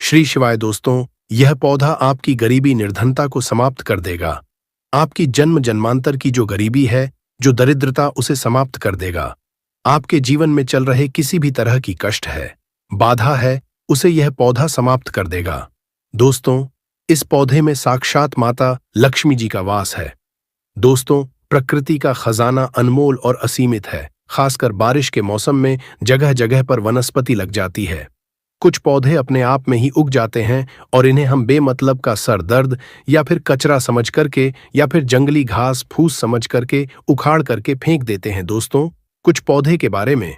श्री शिवाय दोस्तों, यह पौधा आपकी गरीबी निर्धनता को समाप्त कर देगा। आपकी जन्म जन्मांतर की जो गरीबी है, जो दरिद्रता, उसे समाप्त कर देगा। आपके जीवन में चल रहे किसी भी तरह की कष्ट है, बाधा है, उसे यह पौधा समाप्त कर देगा। दोस्तों, इस पौधे में साक्षात माता लक्ष्मी जी का वास है। दोस्तों, प्रकृति का खजाना अनमोल और असीमित है। खासकर बारिश के मौसम में जगह जगह पर वनस्पति लग जाती है। कुछ पौधे अपने आप में ही उग जाते हैं और इन्हें हम बेमतलब का सर दर्द या फिर कचरा समझ करके या फिर जंगली घास फूस समझ करके उखाड़ करके फेंक देते हैं। दोस्तों, कुछ पौधे के बारे में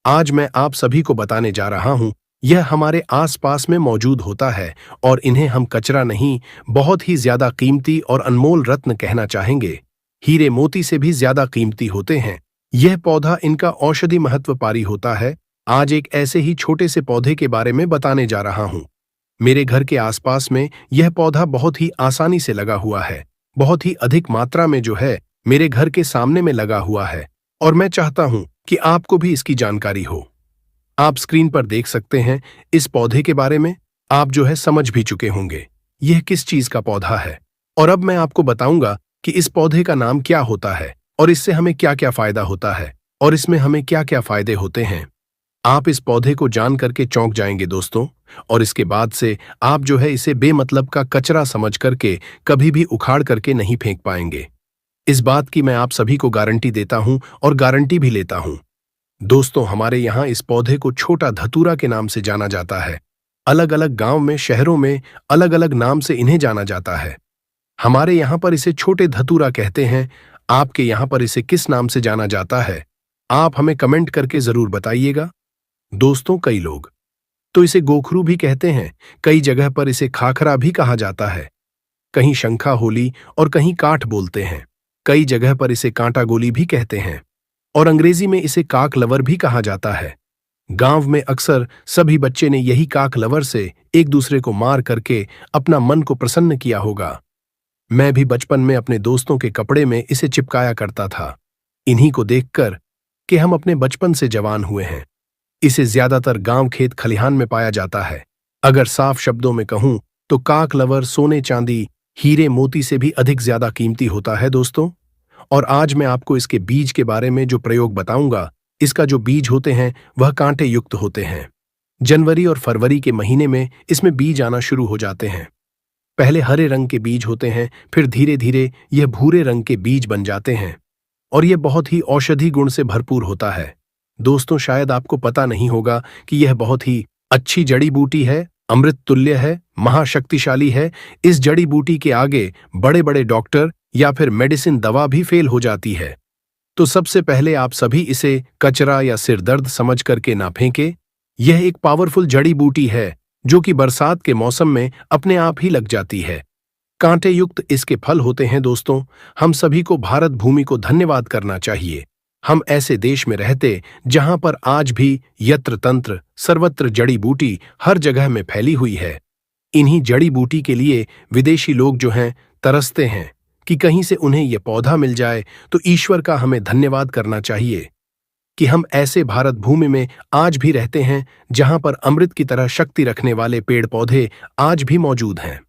आज मैं आप सभी को बताने जा रहा हूं। यह हमारे आसपास में मौजूद होता है और इन्हें हम कचरा नहीं, बहुत ही ज्यादा कीमती और अनमोल रत्न कहना चाहेंगे। हीरे मोती से भी ज्यादा कीमती होते हैं। यह पौधा इनका औषधि महत्व पारी होता है। आज एक ऐसे ही छोटे से पौधे के बारे में बताने जा रहा हूं। मेरे घर के आसपास में यह पौधा बहुत ही आसानी से लगा हुआ है। बहुत ही अधिक मात्रा में जो है मेरे घर के सामने में लगा हुआ है और मैं चाहता हूं कि आपको भी इसकी जानकारी हो। आप स्क्रीन पर देख सकते हैं इस पौधे के बारे में। आप जो है समझ भी चुके होंगे यह किस चीज का पौधा है। और अब मैं आपको बताऊंगा कि इस पौधे का नाम क्या होता है और इससे हमें क्या क्या फायदा होता है और इसमें हमें क्या क्या फायदे होते हैं। आप इस पौधे को जान करके चौंक जाएंगे दोस्तों, और इसके बाद से आप जो है इसे बेमतलब का कचरा समझ करके कभी भी उखाड़ करके नहीं फेंक पाएंगे। इस बात की मैं आप सभी को गारंटी देता हूं और गारंटी भी लेता हूं। दोस्तों, हमारे यहाँ इस पौधे को छोटा धतूरा के नाम से जाना जाता है। अलग अलग गांव में, शहरों में अलग अलग नाम से इन्हें जाना जाता है। हमारे यहाँ पर इसे छोटे धतूरा कहते हैं। आपके यहाँ पर इसे किस नाम से जाना जाता है, आप हमें कमेंट करके जरूर बताइएगा। दोस्तों, कई लोग तो इसे गोखरू भी कहते हैं। कई जगह पर इसे खाखरा भी कहा जाता है। कहीं शंखा होली और कहीं काठ बोलते हैं। कई जगह पर इसे कांटा गोली भी कहते हैं और अंग्रेजी में इसे काक लवर भी कहा जाता है। गांव में अक्सर सभी बच्चे ने यही काक लवर से एक दूसरे को मार करके अपना मन को प्रसन्न किया होगा। मैं भी बचपन में अपने दोस्तों के कपड़े में इसे चिपकाया करता था। इन्हीं को देखकर कि हम अपने बचपन से जवान हुए हैं। इसे ज्यादातर गांव खेत खलिहान में पाया जाता है। अगर साफ शब्दों में कहूं तो काक लवर सोने चांदी हीरे मोती से भी अधिक ज्यादा कीमती होता है दोस्तों। और आज मैं आपको इसके बीज के बारे में जो प्रयोग बताऊंगा, इसका जो बीज होते हैं वह कांटे युक्त होते हैं। जनवरी और फरवरी के महीने में इसमें बीज आना शुरू हो जाते हैं। पहले हरे रंग के बीज होते हैं, फिर धीरे धीरे यह भूरे रंग के बीज बन जाते हैं और यह बहुत ही औषधि गुण से भरपूर होता है। दोस्तों, शायद आपको पता नहीं होगा कि यह बहुत ही अच्छी जड़ी बूटी है, अमृत तुल्य है, महाशक्तिशाली है। इस जड़ी बूटी के आगे बड़े बड़े डॉक्टर या फिर मेडिसिन दवा भी फेल हो जाती है। तो सबसे पहले आप सभी इसे कचरा या सिर दर्द समझ करके ना फेंके। यह एक पावरफुल जड़ी बूटी है जो कि बरसात के मौसम में अपने आप ही लग जाती है। कांटे युक्त इसके फल होते हैं। दोस्तों, हम सभी को भारत भूमि को धन्यवाद करना चाहिए। हम ऐसे देश में रहते जहां पर आज भी यत्र तंत्र सर्वत्र जड़ी बूटी हर जगह में फैली हुई है। इन्हीं जड़ी बूटी के लिए विदेशी लोग जो हैं तरसते हैं कि कहीं से उन्हें यह पौधा मिल जाए। तो ईश्वर का हमें धन्यवाद करना चाहिए कि हम ऐसे भारत भूमि में आज भी रहते हैं जहां पर अमृत की तरह शक्ति रखने वाले पेड़ पौधे आज भी मौजूद हैं।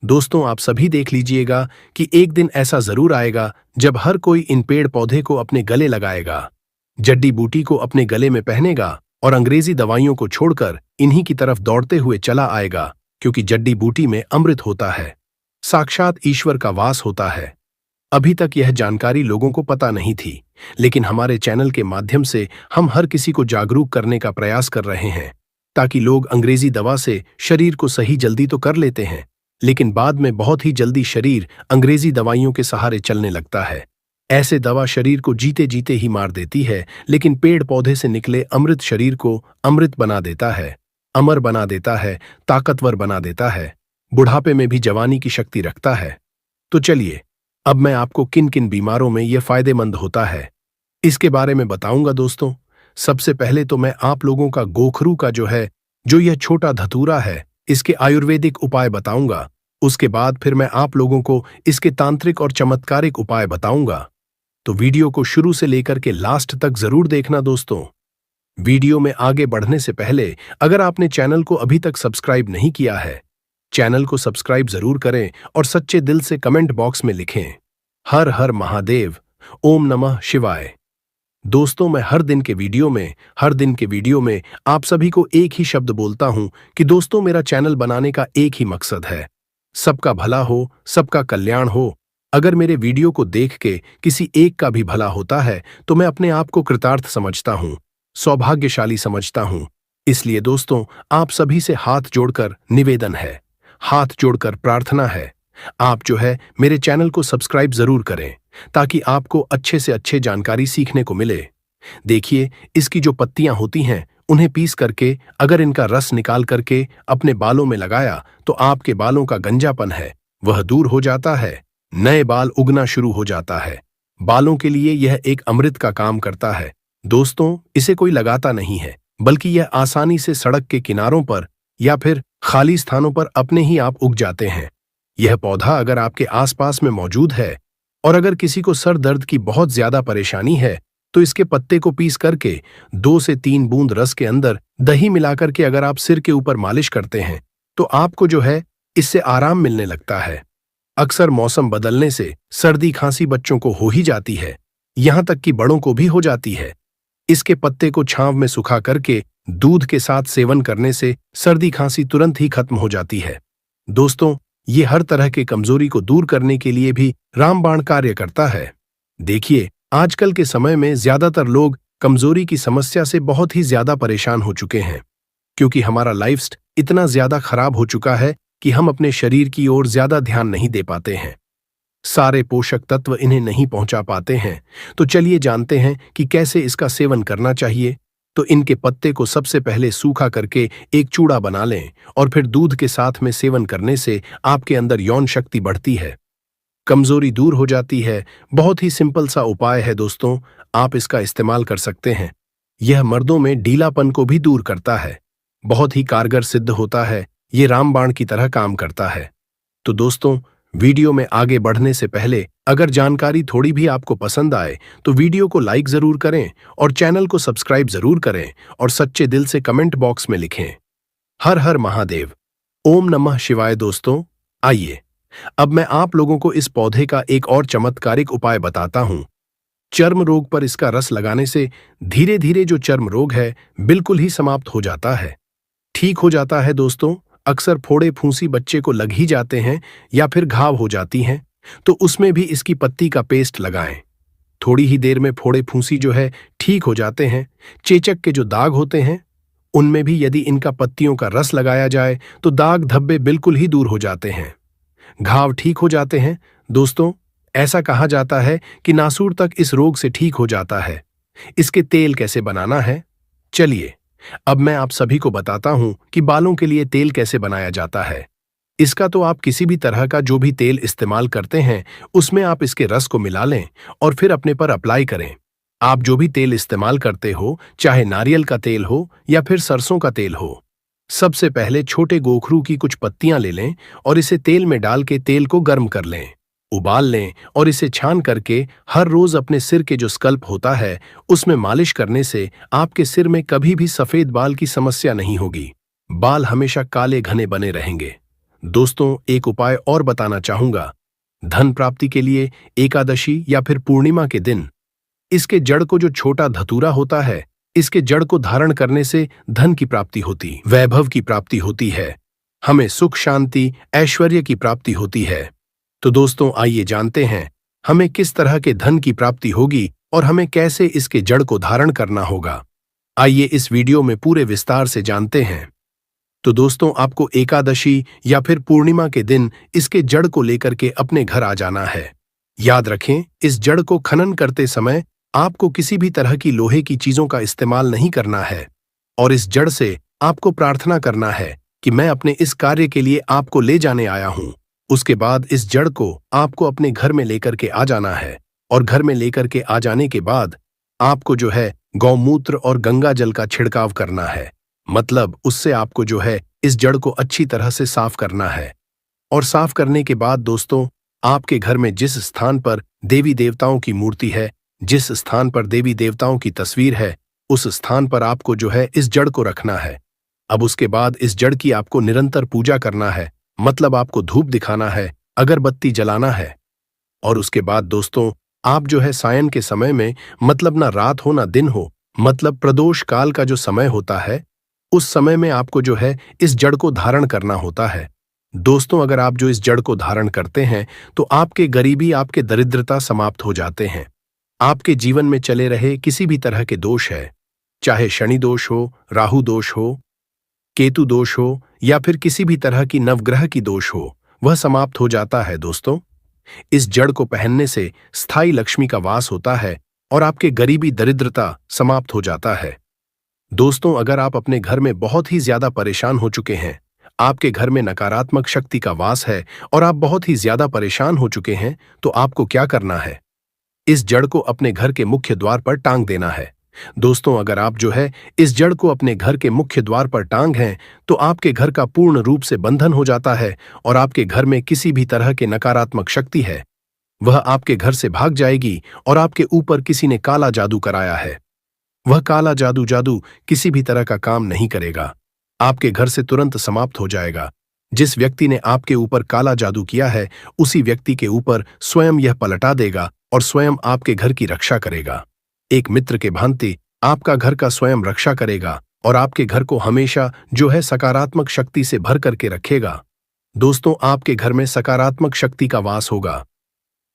दोस्तों, आप सभी देख लीजिएगा कि एक दिन ऐसा जरूर आएगा जब हर कोई इन पेड़ पौधे को अपने गले लगाएगा, जड्डी बूटी को अपने गले में पहनेगा और अंग्रेजी दवाइयों को छोड़कर इन्हीं की तरफ दौड़ते हुए चला आएगा, क्योंकि जड्डी बूटी में अमृत होता है, साक्षात ईश्वर का वास होता है। अभी तक यह जानकारी लोगों को पता नहीं थी, लेकिन हमारे चैनल के माध्यम से हम हर किसी को जागरूक करने का प्रयास कर रहे हैं, ताकि लोग अंग्रेजी दवा से शरीर को सही जल्दी तो कर लेते हैं, लेकिन बाद में बहुत ही जल्दी शरीर अंग्रेजी दवाइयों के सहारे चलने लगता है। ऐसे दवा शरीर को जीते जीते ही मार देती है, लेकिन पेड़ पौधे से निकले अमृत शरीर को अमृत बना देता है, अमर बना देता है, ताकतवर बना देता है, बुढ़ापे में भी जवानी की शक्ति रखता है। तो चलिए, अब मैं आपको किन किन बीमारों में यह फायदेमंद होता है इसके बारे में बताऊंगा। दोस्तों, सबसे पहले तो मैं आप लोगों का गोखरू का जो यह छोटा धतूरा है, इसके आयुर्वेदिक उपाय बताऊंगा। उसके बाद फिर मैं आप लोगों को इसके तांत्रिक और चमत्कारिक उपाय बताऊंगा। तो वीडियो को शुरू से लेकर के लास्ट तक जरूर देखना दोस्तों। वीडियो में आगे बढ़ने से पहले अगर आपने चैनल को अभी तक सब्सक्राइब नहीं किया है, चैनल को सब्सक्राइब जरूर करें और सच्चे दिल से कमेंट बॉक्स में लिखें, हर हर महादेव, ओम नमः शिवाय। दोस्तों, मैं हर दिन के वीडियो में आप सभी को एक ही शब्द बोलता हूं कि दोस्तों, मेरा चैनल बनाने का एक ही मकसद है, सबका भला हो, सबका कल्याण हो। अगर मेरे वीडियो को देख के किसी एक का भी भला होता है तो मैं अपने आप को कृतार्थ समझता हूं, सौभाग्यशाली समझता हूं। इसलिए दोस्तों, आप सभी से हाथ जोड़कर निवेदन है, हाथ जोड़कर प्रार्थना है, आप जो है मेरे चैनल को सब्सक्राइब जरूर करें ताकि आपको अच्छे से अच्छे जानकारी सीखने को मिले। देखिए, इसकी जो पत्तियां होती हैं उन्हें पीस करके अगर इनका रस निकाल करके अपने बालों में लगाया तो आपके बालों का गंजापन है वह दूर हो जाता है, नए बाल उगना शुरू हो जाता है। बालों के लिए यह एक अमृत का काम करता है। दोस्तों, इसे कोई लगाता नहीं है, बल्कि यह आसानी से सड़क के किनारों पर या फिर खाली स्थानों पर अपने ही आप उग जाते हैं। यह पौधा अगर आपके आसपास में मौजूद है और अगर किसी को सर दर्द की बहुत ज्यादा परेशानी है तो इसके पत्ते को पीस करके 2 से 3 बूंद रस के अंदर दही मिलाकर के अगर आप सिर के ऊपर मालिश करते हैं तो आपको जो है इससे आराम मिलने लगता है। अक्सर मौसम बदलने से सर्दी खांसी बच्चों को हो ही जाती है, यहां तक कि बड़ों को भी हो जाती है। इसके पत्ते को छांव में सुखा करके दूध के साथ सेवन करने से सर्दी खांसी तुरंत ही खत्म हो जाती है। दोस्तों, ये हर तरह के कमजोरी को दूर करने के लिए भी रामबाण कार्य करता है। देखिए, आजकल के समय में ज्यादातर लोग कमजोरी की समस्या से बहुत ही ज्यादा परेशान हो चुके हैं, क्योंकि हमारा लाइफस्टाइल इतना ज्यादा खराब हो चुका है कि हम अपने शरीर की ओर ज्यादा ध्यान नहीं दे पाते हैं, सारे पोषक तत्व इन्हें नहीं पहुंचा पाते हैं। तो चलिए जानते हैं कि कैसे इसका सेवन करना चाहिए। तो इनके पत्ते को सबसे पहले सूखा करके एक चूड़ा बना लें और फिर दूध के साथ में सेवन करने से आपके अंदर यौन शक्ति बढ़ती है, कमजोरी दूर हो जाती है। बहुत ही सिंपल सा उपाय है दोस्तों, आप इसका इस्तेमाल कर सकते हैं। यह मर्दों में ढीलापन को भी दूर करता है, बहुत ही कारगर सिद्ध होता है, ये रामबाण की तरह काम करता है। तो दोस्तों, वीडियो में आगे बढ़ने से पहले अगर जानकारी थोड़ी भी आपको पसंद आए तो वीडियो को लाइक जरूर करें और चैनल को सब्सक्राइब जरूर करें और सच्चे दिल से कमेंट बॉक्स में लिखें, हर हर महादेव, ओम नमः शिवाय। दोस्तों, आइए अब मैं आप लोगों को इस पौधे का एक और चमत्कारिक उपाय बताता हूं। चर्म रोग पर इसका रस लगाने से धीरे धीरे जो चर्म रोग है बिल्कुल ही समाप्त हो जाता है, ठीक हो जाता है। दोस्तों, अक्सर फोड़े फूंसी बच्चे को लग ही जाते हैं या फिर घाव हो जाती हैं, तो उसमें भी इसकी पत्ती का पेस्ट लगाएं। थोड़ी ही देर में फोड़े फूंसी जो है ठीक हो जाते हैं। चेचक के जो दाग होते हैं उनमें भी यदि इनका पत्तियों का रस लगाया जाए तो दाग धब्बे बिल्कुल ही दूर हो जाते हैं, घाव ठीक हो जाते हैं। दोस्तों, ऐसा कहा जाता है कि नासूर तक इस रोग से ठीक हो जाता है। इसके तेल कैसे बनाना है, चलिए अब मैं आप सभी को बताता हूं कि बालों के लिए तेल कैसे बनाया जाता है। इसका तो आप किसी भी तरह का जो भी तेल इस्तेमाल करते हैं उसमें आप इसके रस को मिला लें और फिर अपने पर अप्लाई करें। आप जो भी तेल इस्तेमाल करते हो, चाहे नारियल का तेल हो या फिर सरसों का तेल हो, सबसे पहले छोटे गोखरू की कुछ पत्तियां ले लें और इसे तेल में डाल के तेल को गर्म कर लें, उबाल लें और इसे छान करके हर रोज अपने सिर के जो स्कल्प होता है उसमें मालिश करने से आपके सिर में कभी भी सफेद बाल की समस्या नहीं होगी, बाल हमेशा काले घने बने रहेंगे। दोस्तों, एक उपाय और बताना चाहूंगा। धन प्राप्ति के लिए एकादशी या फिर पूर्णिमा के दिन इसके जड़ को जो छोटा धतूरा होता है, इसके जड़ को धारण करने से धन की प्राप्ति होती, वैभव की प्राप्ति होती है, हमें सुख शांति ऐश्वर्य की प्राप्ति होती है। तो दोस्तों, आइए जानते हैं हमें किस तरह के धन की प्राप्ति होगी और हमें कैसे इसके जड़ को धारण करना होगा। आइए इस वीडियो में पूरे विस्तार से जानते हैं। तो दोस्तों, आपको एकादशी या फिर पूर्णिमा के दिन इसके जड़ को लेकर के अपने घर आ जाना है। याद रखें, इस जड़ को खनन करते समय आपको किसी भी तरह की लोहे की चीजों का इस्तेमाल नहीं करना है और इस जड़ से आपको प्रार्थना करना है कि मैं अपने इस कार्य के लिए आपको ले जाने आया हूं। उसके बाद इस जड़ को आपको अपने घर में लेकर के आ जाना है और घर में लेकर के आ जाने के बाद आपको जो है गौमूत्र और गंगा जल का छिड़काव करना है, मतलब उससे आपको जो है इस जड़ को अच्छी तरह से साफ करना है। और साफ करने के बाद दोस्तों, आपके घर में जिस स्थान पर देवी देवताओं की मूर्ति है, जिस स्थान पर देवी देवताओं की तस्वीर है, उस स्थान पर आपको जो है इस जड़ को रखना है। अब उसके बाद इस जड़ की आपको निरंतर पूजा करना है, मतलब आपको धूप दिखाना है, अगरबत्ती जलाना है। और उसके बाद दोस्तों, आप जो है सायं के समय में, मतलब ना रात हो ना दिन हो, मतलब प्रदोष काल का जो समय होता है, उस समय में आपको जो है इस जड़ को धारण करना होता है। दोस्तों, अगर आप जो इस जड़ को धारण करते हैं तो आपके गरीबी, आपके दरिद्रता समाप्त हो जाते हैं। आपके जीवन में चले रहे किसी भी तरह के दोष है, चाहे शनि दोष हो, राहु दोष हो, केतु दोष हो, या फिर किसी भी तरह की नवग्रह की दोष हो, वह समाप्त हो जाता है। दोस्तों, इस जड़ को पहनने से स्थायी लक्ष्मी का वास होता है और आपके गरीबी, दरिद्रता समाप्त हो जाता है। दोस्तों, अगर आप अपने घर में बहुत ही ज्यादा परेशान हो चुके हैं, आपके घर में नकारात्मक शक्ति का वास है और आप बहुत ही ज्यादा परेशान हो चुके हैं, तो आपको क्या करना है? इस जड़ को अपने घर के मुख्य द्वार पर टांग देना है। दोस्तों, अगर आप जो है इस जड़ को अपने घर के मुख्य द्वार पर टांग हैं, तो आपके घर का पूर्ण रूप से बंधन हो जाता है और आपके घर में किसी भी तरह के नकारात्मक शक्ति है, वह आपके घर से भाग जाएगी और आपके ऊपर किसी ने काला जादू कराया है, वह काला जादू किसी भी तरह का काम नहीं करेगा, आपके घर से तुरंत समाप्त हो जाएगा। जिस व्यक्ति ने आपके ऊपर काला जादू किया है, उसी व्यक्ति के ऊपर स्वयं यह पलटा देगा और स्वयं आपके घर की रक्षा करेगा। एक मित्र के भांति आपका घर का स्वयं रक्षा करेगा और आपके घर को हमेशा जो है सकारात्मक शक्ति से भर करके रखेगा। दोस्तों, आपके घर में सकारात्मक शक्ति का वास होगा।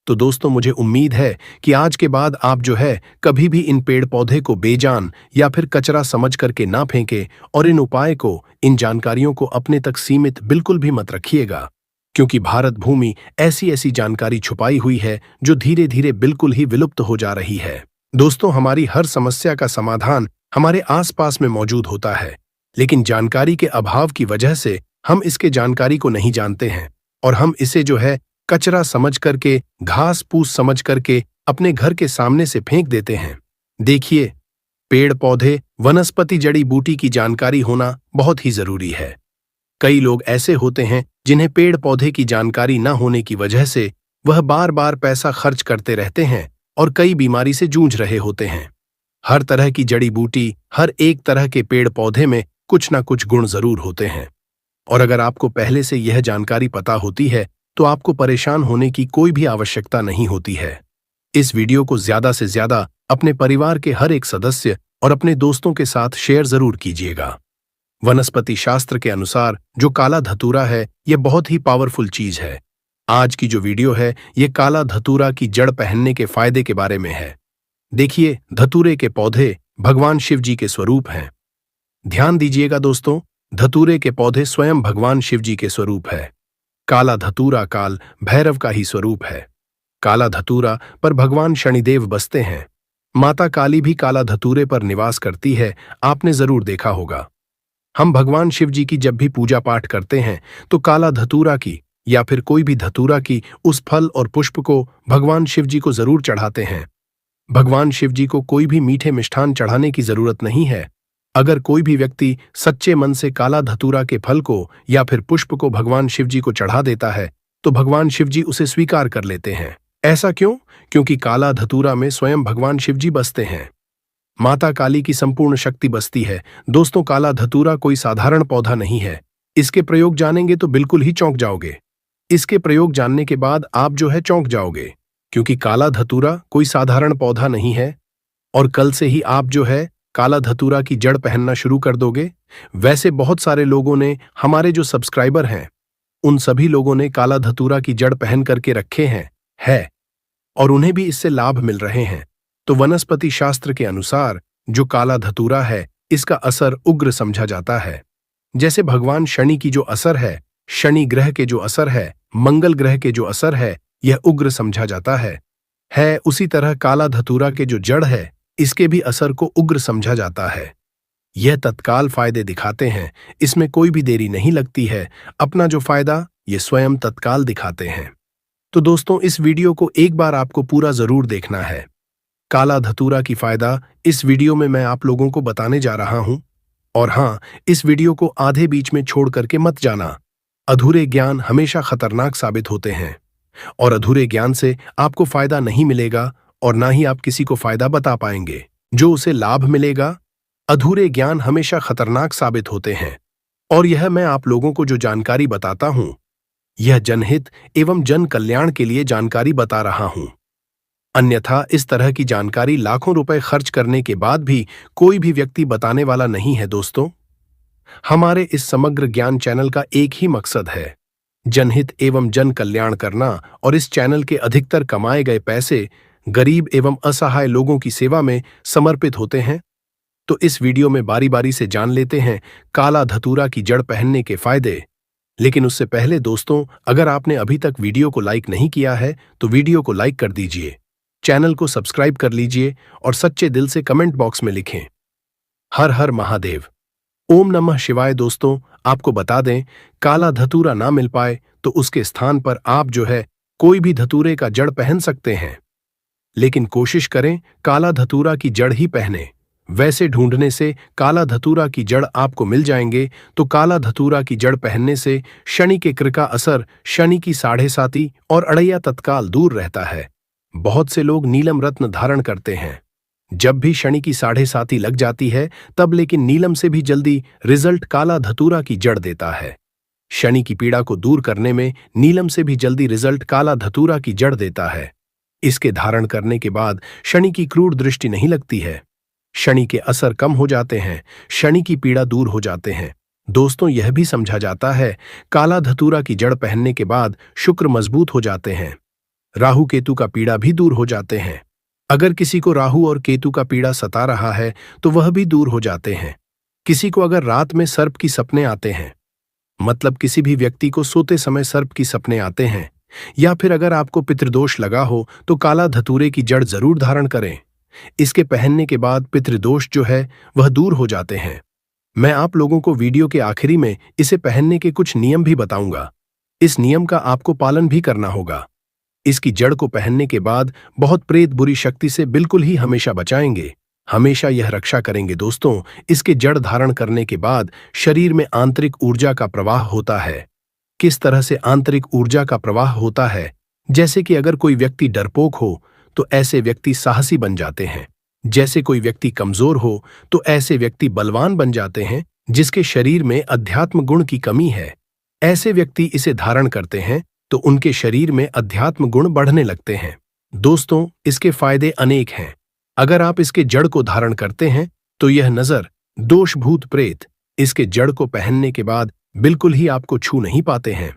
तो दोस्तों, मुझे उम्मीद है कि आज के बाद आप जो है कभी भी इन पेड़ पौधे को बेजान या फिर कचरा समझ करके ना फेंके और इन उपाय को, इन जानकारियों को अपने तक सीमित बिल्कुल भी मत रखिएगा, क्योंकि भारत भूमि ऐसी ऐसी जानकारी छुपाई हुई है जो धीरे धीरे बिल्कुल ही विलुप्त हो जा रही है। दोस्तों, हमारी हर समस्या का समाधान हमारे आसपास में मौजूद होता है, लेकिन जानकारी के अभाव की वजह से हम इसके जानकारी को नहीं जानते हैं और हम इसे जो है कचरा समझ करके, घास फूस समझ करके अपने घर के सामने से फेंक देते हैं। देखिए, पेड़ पौधे, वनस्पति, जड़ी बूटी की जानकारी होना बहुत ही जरूरी है। कई लोग ऐसे होते हैं जिन्हें पेड़ पौधे की जानकारी न होने की वजह से वह बार बार पैसा खर्च करते रहते हैं और कई बीमारी से जूझ रहे होते हैं। हर तरह की जड़ी बूटी, हर एक तरह के पेड़ पौधे में कुछ ना कुछ गुण जरूर होते हैं, और अगर आपको पहले से यह जानकारी पता होती है तो आपको परेशान होने की कोई भी आवश्यकता नहीं होती है। इस वीडियो को ज्यादा से ज्यादा अपने परिवार के हर एक सदस्य और अपने दोस्तों के साथ शेयर जरूर कीजिएगा। वनस्पति शास्त्र के अनुसार जो काला धतूरा है, यह बहुत ही पावरफुल चीज है। आज की जो वीडियो है, यह काला धतूरा की जड़ पहनने के फायदे के बारे में है। देखिए, धतूरे के पौधे भगवान शिव जी के स्वरूप हैं। ध्यान दीजिएगा दोस्तों, धतूरे के पौधे स्वयं भगवान शिव जी के स्वरूप है। काला धतूरा काल भैरव का ही स्वरूप है। काला धतूरा पर भगवान शनिदेव बसते हैं। माता काली भी काला धतूरे पर निवास करती है, आपने जरूर देखा होगा। हम भगवान शिव जी की जब भी पूजा पाठ करते हैं तो काला धतूरा की या फिर कोई भी धतूरा की उस फल और पुष्प को भगवान शिव जी को जरूर चढ़ाते हैं। भगवान शिव जी को कोई भी मीठे मिष्ठान चढ़ाने की जरूरत नहीं है। अगर कोई भी व्यक्ति सच्चे मन से काला धतूरा के फल को या फिर पुष्प को भगवान शिव जी को चढ़ा देता है तो भगवान शिव जी उसे स्वीकार कर लेते हैं। ऐसा क्यों? क्योंकि काला धतूरा में स्वयं भगवान शिव जी बसते हैं। माता काली की संपूर्ण शक्ति बसती है। दोस्तों, काला धतूरा कोई साधारण पौधा नहीं है। इसके प्रयोग जानेंगे तो बिल्कुल ही चौंक जाओगे। इसके प्रयोग जानने के बाद आप जो है चौंक जाओगे, क्योंकि काला धतूरा कोई साधारण पौधा नहीं है। और कल से ही आप जो है काला धतूरा की जड़ पहनना शुरू कर दोगे। वैसे बहुत सारे लोगों ने, हमारे जो सब्सक्राइबर हैं, उन सभी लोगों ने काला धतूरा की जड़ पहन करके रखे हैं और उन्हें भी इससे लाभ मिल रहे हैं। तो वनस्पति शास्त्र के अनुसार जो काला धतूरा है, इसका असर उग्र समझा जाता है। जैसे भगवान शनि की जो असर है, शनि ग्रह के जो असर है, मंगल ग्रह के जो असर है, यह उग्र समझा जाता है। उसी तरह काला धतूरा के जो जड़ है, इसके भी असर को उग्र समझा जाता है। यह तत्काल फायदे दिखाते हैं, इसमें कोई भी देरी नहीं लगती है। अपना जो फायदा ये स्वयं तत्काल दिखाते हैं। तो दोस्तों, इस वीडियो को एक बार आपको पूरा जरूर देखना है। काला धतूरा की फायदा इस वीडियो में मैं आप लोगों को बताने जा रहा हूं। और हां, इस वीडियो को आधे बीच में छोड़ करके मत जाना। अधूरे ज्ञान हमेशा खतरनाक साबित होते हैं और अधूरे ज्ञान से आपको फायदा नहीं मिलेगा और ना ही आप किसी को फायदा बता पाएंगे। जो उसे लाभ मिलेगा। अधूरे ज्ञान हमेशा खतरनाक साबित होते हैं, और यह मैं आप लोगों को जो जानकारी बताता हूं, यह जनहित एवं जन कल्याण के लिए जानकारी बता रहा हूं। अन्यथा इस तरह की जानकारी लाखों रुपए खर्च करने के बाद भी कोई भी व्यक्ति बताने वाला नहीं है। दोस्तों, हमारे इस समग्र ज्ञान चैनल का एक ही मकसद है, जनहित एवं जन कल्याण करना, और इस चैनल के अधिकतर कमाए गए पैसे गरीब एवं असहाय लोगों की सेवा में समर्पित होते हैं। तो इस वीडियो में बारी बारी से जान लेते हैं काला धतूरा की जड़ पहनने के फायदे। लेकिन उससे पहले दोस्तों, अगर आपने अभी तक वीडियो को लाइक नहीं किया है तो वीडियो को लाइक कर दीजिए, चैनल को सब्सक्राइब कर लीजिए और सच्चे दिल से कमेंट बॉक्स में लिखें हर हर महादेव, ओम नमः शिवाय। दोस्तों, आपको बता दें, काला धतूरा ना मिल पाए तो उसके स्थान पर आप जो है कोई भी धतूरे का जड़ पहन सकते हैं, लेकिन कोशिश करें काला धतूरा की जड़ ही पहने। वैसे ढूंढने से काला धतूरा की जड़ आपको मिल जाएंगे, तो काला धतूरा की जड़ पहनने से शनि के कृ का असर, शनि की 7.5 और अड़ैया तत्काल दूर रहता है। बहुत से लोग नीलम रत्न धारण करते हैं। जब भी शनि की 7.5 लग जाती है तब लेकिन नीलम से भी जल्दी रिजल्ट काला धतूरा की जड़ देता है। शनि की पीड़ा को दूर करने में नीलम से भी जल्दी रिजल्ट काला धतूरा की जड़ देता है। इसके धारण करने के बाद शनि की क्रूर दृष्टि नहीं लगती है, शनि के असर कम हो जाते हैं, शनि की पीड़ा दूर हो जाते हैं। दोस्तों, यह भी समझा जाता है काला धतूरा की जड़ पहनने के बाद शुक्र मजबूत हो जाते हैं, राहु केतु का पीड़ा भी दूर हो जाते हैं। अगर किसी को राहु और केतु का पीड़ा सता रहा है तो वह भी दूर हो जाते हैं। किसी को अगर रात में सर्प की सपने आते हैं, मतलब किसी भी व्यक्ति को सोते समय सर्प की सपने आते हैं, या फिर अगर आपको पितृदोष लगा हो तो काला धतूरे की जड़ जरूर धारण करें। इसके पहनने के बाद पितृदोष जो है वह दूर हो जाते हैं। मैं आप लोगों को वीडियो के आखिरी में इसे पहनने के कुछ नियम भी बताऊंगा। इस नियम का आपको पालन भी करना होगा। इसकी जड़ को पहनने के बाद बहुत प्रेत बुरी शक्ति से बिल्कुल ही हमेशा बचाएंगे, हमेशा यह रक्षा करेंगे। दोस्तों, इसके जड़ धारण करने के बाद शरीर में आंतरिक ऊर्जा का प्रवाह होता है। किस तरह से आंतरिक ऊर्जा का प्रवाह होता है? जैसे कि अगर कोई व्यक्ति डरपोक हो तो ऐसे व्यक्ति साहसी बन जाते हैं। जैसे कोई व्यक्ति कमजोर हो तो ऐसे व्यक्ति बलवान बन जाते हैं। जिसके शरीर में अध्यात्म गुण की कमी है, ऐसे व्यक्ति इसे धारण करते हैं तो उनके शरीर में अध्यात्म गुण बढ़ने लगते हैं। दोस्तों, इसके फायदे अनेक हैं। अगर आप इसके जड़ को धारण करते हैं तो यह नजर, दोष, भूत प्रेत इसके जड़ को पहनने के बाद बिल्कुल ही आपको छू नहीं पाते हैं।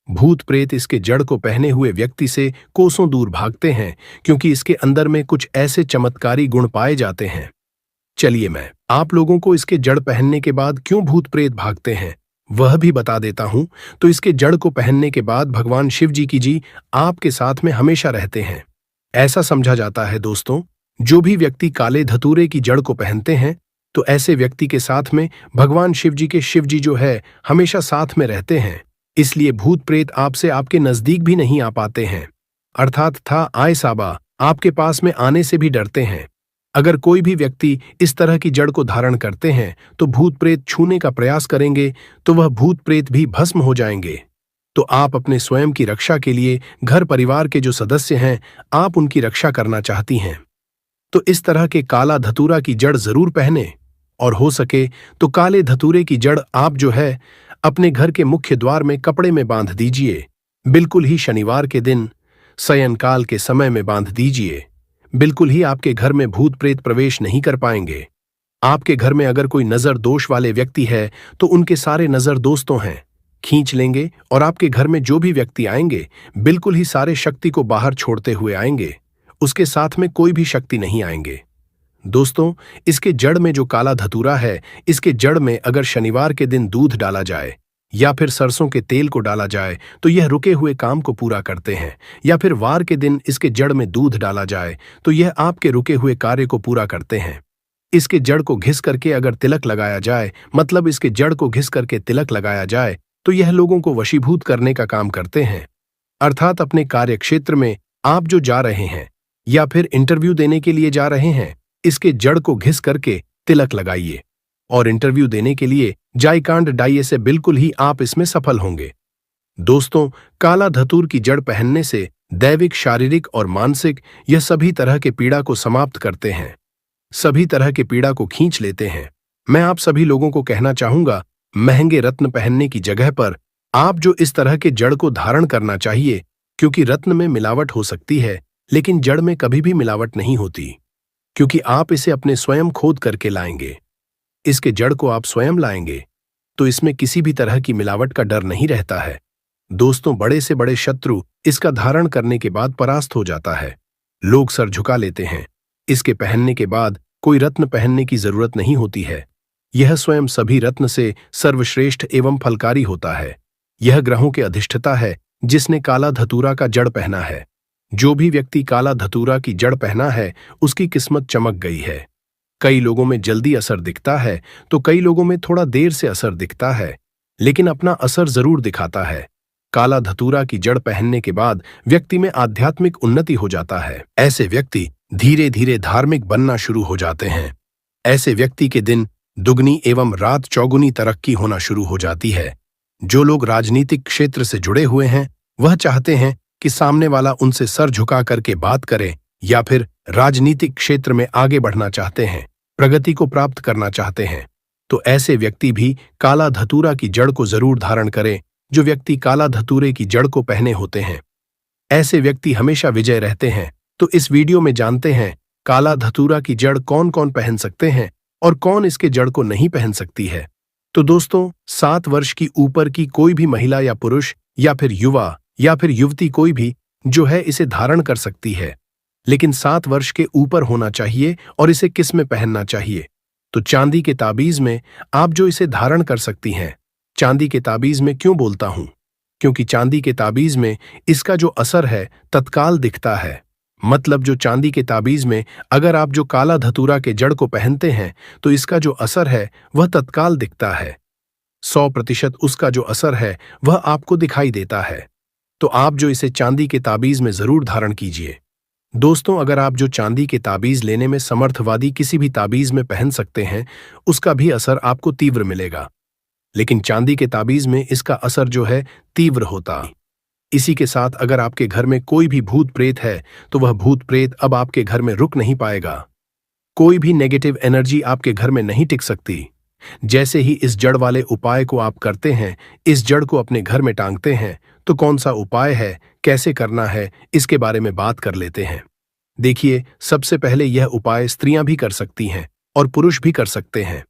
भूत प्रेत इसके जड़ को पहने हुए व्यक्ति से कोसों दूर भागते हैं, क्योंकि इसके अंदर में कुछ ऐसे चमत्कारी गुण पाए जाते हैं। चलिए मैं आप लोगों को इसके जड़ पहनने के बाद क्यों भूत प्रेत भागते हैं वह भी बता देता हूं। तो इसके जड़ को पहनने के बाद भगवान शिव जी की जी आपके साथ में हमेशा रहते हैं। ऐसा समझा जाता है दोस्तों, जो भी व्यक्ति काले धतूरे की जड़ को पहनते हैं तो ऐसे व्यक्ति के साथ में भगवान शिव जी के शिव जी जो है हमेशा साथ में रहते हैं। इसलिए भूत प्रेत आपसे आपके नजदीक भी नहीं आ पाते हैं, अर्थात था आए साबा आपके पास में आने से भी डरते हैं। अगर कोई भी व्यक्ति इस तरह की जड़ को धारण करते हैं तो भूत प्रेत छूने का प्रयास करेंगे तो वह भूत प्रेत भी भस्म हो जाएंगे। तो आप अपने स्वयं की रक्षा के लिए घर परिवार के जो सदस्य हैं, आप उनकी रक्षा करना चाहती हैं तो इस तरह के काला धतूरा की जड़ जरूर पहने, और हो सके तो काले धतूरे की जड़ आप जो है अपने घर के मुख्य द्वार में कपड़े में बांध दीजिए। बिल्कुल ही शनिवार के दिन शयनकाल के समय में बांध दीजिए। बिल्कुल ही आपके घर में भूत प्रेत प्रवेश नहीं कर पाएंगे। आपके घर में अगर कोई नजर दोष वाले व्यक्ति है तो उनके सारे नजर दोस्तों हैं खींच लेंगे, और आपके घर में जो भी व्यक्ति आएंगे बिल्कुल ही सारे शक्ति को बाहर छोड़ते हुए आएंगे, उसके साथ में कोई भी शक्ति नहीं आएंगे। दोस्तों, इसके जड़ में जो काला धतूरा है, इसके जड़ में अगर शनिवार के दिन दूध डाला जाए या फिर सरसों के तेल को डाला जाए तो यह रुके हुए काम को पूरा करते हैं, या फिर वार के दिन इसके जड़ में दूध डाला जाए तो यह आपके रुके हुए कार्य को पूरा करते हैं। इसके जड़ को घिस करके अगर तिलक लगाया जाए, मतलब इसके जड़ को घिस करके तिलक लगाया जाए तो यह लोगों को वशीभूत करने का काम करते हैं। अर्थात अपने कार्य क्षेत्र में आप जो जा रहे हैं या फिर इंटरव्यू देने के लिए जा रहे हैं, इसके जड़ को घिस करके तिलक लगाइए और इंटरव्यू देने के लिए जायकांड डाइए से बिल्कुल ही आप इसमें सफल होंगे। दोस्तों, काला धतूर की जड़ पहनने से दैविक, शारीरिक और मानसिक यह सभी तरह के पीड़ा को समाप्त करते हैं। सभी तरह के पीड़ा को खींच लेते हैं। मैं आप सभी लोगों को कहना चाहूंगा, महंगे रत्न पहनने की जगह पर आप जो इस तरह के जड़ को धारण करना चाहिए, क्योंकि रत्न में मिलावट हो सकती है लेकिन जड़ में कभी भी मिलावट नहीं होती, क्योंकि आप इसे अपने स्वयं खोद करके लाएंगे। इसके जड़ को आप स्वयं लाएंगे तो इसमें किसी भी तरह की मिलावट का डर नहीं रहता है। दोस्तों, बड़े से बड़े शत्रु इसका धारण करने के बाद परास्त हो जाता है। लोग सर झुका लेते हैं। इसके पहनने के बाद कोई रत्न पहनने की जरूरत नहीं होती है। यह स्वयं सभी रत्न से सर्वश्रेष्ठ एवं फलकारी होता है। यह ग्रहों के अधिष्ठता है जिसने काला धतूरा का जड़ पहना है। जो भी व्यक्ति काला धतूरा की जड़ पहना है उसकी किस्मत चमक गई है। कई लोगों में जल्दी असर दिखता है तो कई लोगों में थोड़ा देर से असर दिखता है, लेकिन अपना असर जरूर दिखाता है। काला धतूरा की जड़ पहनने के बाद व्यक्ति में आध्यात्मिक उन्नति हो जाता है। ऐसे व्यक्ति धीरे धीरे धार्मिक बनना शुरू हो जाते हैं। ऐसे व्यक्ति के दिन दुगनी एवं रात चौगुनी तरक्की होना शुरू हो जाती है। जो लोग राजनीतिक क्षेत्र से जुड़े हुए हैं वह चाहते हैं कि सामने वाला उनसे सर झुका करके बात करे, या फिर राजनीतिक क्षेत्र में आगे बढ़ना चाहते हैं, प्रगति को प्राप्त करना चाहते हैं, तो ऐसे व्यक्ति भी काला धतूरा की जड़ को जरूर धारण करें। जो व्यक्ति काला धतूरे की जड़ को पहने होते हैं ऐसे व्यक्ति हमेशा विजय रहते हैं। तो इस वीडियो में जानते हैं काला धतूरा की जड़ कौन कौन पहन सकते हैं और कौन इसके जड़ को नहीं पहन सकती है। तो दोस्तों, 7 वर्ष की ऊपर की कोई भी महिला या पुरुष या फिर युवा या फिर युवती कोई भी जो है इसे धारण कर सकती है, लेकिन 7 वर्ष के ऊपर होना चाहिए। और इसे किस में पहनना चाहिए? तो चांदी के ताबीज में आप जो इसे धारण कर सकती हैं। चांदी के ताबीज में क्यों बोलता हूं? क्योंकि चांदी के ताबीज में इसका जो असर है तत्काल दिखता है। मतलब जो चांदी के ताबीज में अगर आप जो काला धतूरा के जड़ को पहनते हैं तो इसका जो असर है वह तत्काल दिखता है। 100% उसका जो असर है वह आपको दिखाई देता है। तो आप जो इसे चांदी के ताबीज में जरूर धारण कीजिए। दोस्तों, अगर आप जो चांदी के ताबीज लेने में समर्थवादी किसी भी ताबीज में पहन सकते हैं उसका भी असर आपको तीव्र मिलेगा, लेकिन चांदी के ताबीज में इसका असर जो है तीव्र होता। इसी के साथ अगर आपके घर में कोई भी भूत प्रेत है तो वह भूत प्रेत अब आपके घर में रुक नहीं पाएगा। कोई भी नेगेटिव एनर्जी आपके घर में नहीं टिक सकती। जैसे ही इस जड़ वाले उपाय को आप करते हैं, इस जड़ को अपने घर में टांगते हैं, तो कौन सा उपाय है, कैसे करना है, इसके बारे में बात कर लेते हैं। देखिए, सबसे पहले यह उपाय स्त्रियां भी कर सकती हैं और पुरुष भी कर सकते हैं।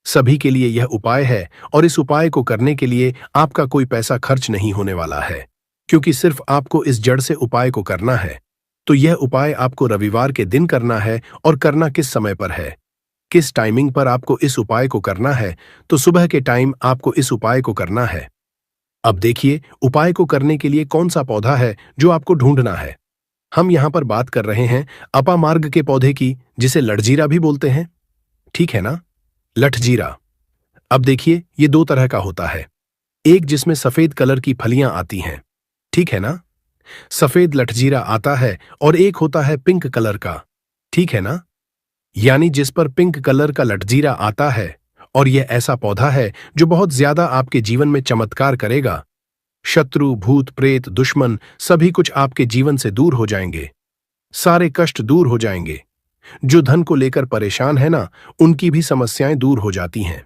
सभी के लिए यह उपाय है और इस उपाय को करने के लिए आपका कोई पैसा खर्च नहीं होने वाला है, क्योंकि सिर्फ आपको इस जड़ से उपाय को करना है। तो यह उपाय आपको रविवार के दिन करना है। और करना किस समय पर है, किस टाइमिंग पर आपको इस उपाय को करना है? तो सुबह के टाइम आपको इस उपाय को करना है। अब देखिए, उपाय को करने के लिए कौन सा पौधा है जो आपको ढूंढना है। हम यहां पर बात कर रहे हैं अपामार्ग के पौधे की, जिसे लठजीरा भी बोलते हैं। ठीक है ना, लठजीरा। अब देखिए, ये 2 तरह का होता है। एक जिसमें सफेद कलर की फलियां आती हैं, ठीक है ना, सफेद लठजीरा आता है, और एक होता है पिंक कलर का, ठीक है ना, यानी जिस पर पिंक कलर का लठजीरा आता है। और यह ऐसा पौधा है जो बहुत ज्यादा आपके जीवन में चमत्कार करेगा। शत्रु, भूत प्रेत, दुश्मन सभी कुछ आपके जीवन से दूर हो जाएंगे। सारे कष्ट दूर हो जाएंगे। जो धन को लेकर परेशान है ना, उनकी भी समस्याएं दूर हो जाती हैं।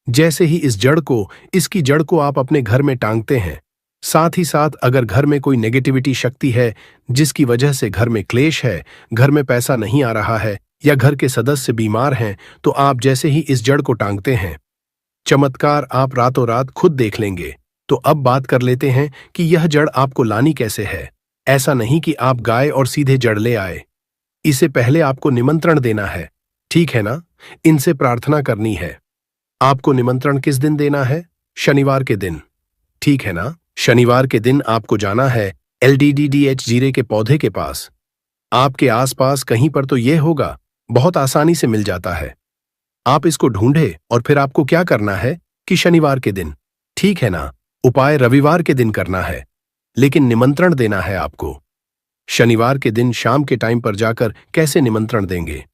जैसे ही इसकी जड़ को आप अपने घर में टांगते हैं, साथ ही साथ अगर घर में कोई नेगेटिविटी शक्ति है जिसकी वजह से घर में क्लेश है, घर में पैसा नहीं आ रहा है, या घर के सदस्य बीमार हैं, तो आप जैसे ही इस जड़ को टांगते हैं, चमत्कार आप रातों रात खुद देख लेंगे। तो अब बात कर लेते हैं कि यह जड़ आपको लानी कैसे है। ऐसा नहीं कि आप गाय और सीधे जड़ ले आए। इसे पहले आपको निमंत्रण देना है, ठीक है ना, इनसे प्रार्थना करनी है। आपको निमंत्रण किस दिन देना है? शनिवार के दिन, ठीक है ना। शनिवार के दिन आपको जाना है LDDDH जीरे के पौधे के पास। आपके आसपास कहीं पर तो यह होगा, बहुत आसानी से मिल जाता है। आप इसको ढूंढे और फिर आपको क्या करना है कि शनिवार के दिन, ठीक है ना, उपाय रविवार के दिन करना है, लेकिन निमंत्रण देना है आपको। शनिवार के दिन शाम के टाइम पर जाकर कैसे निमंत्रण देंगे?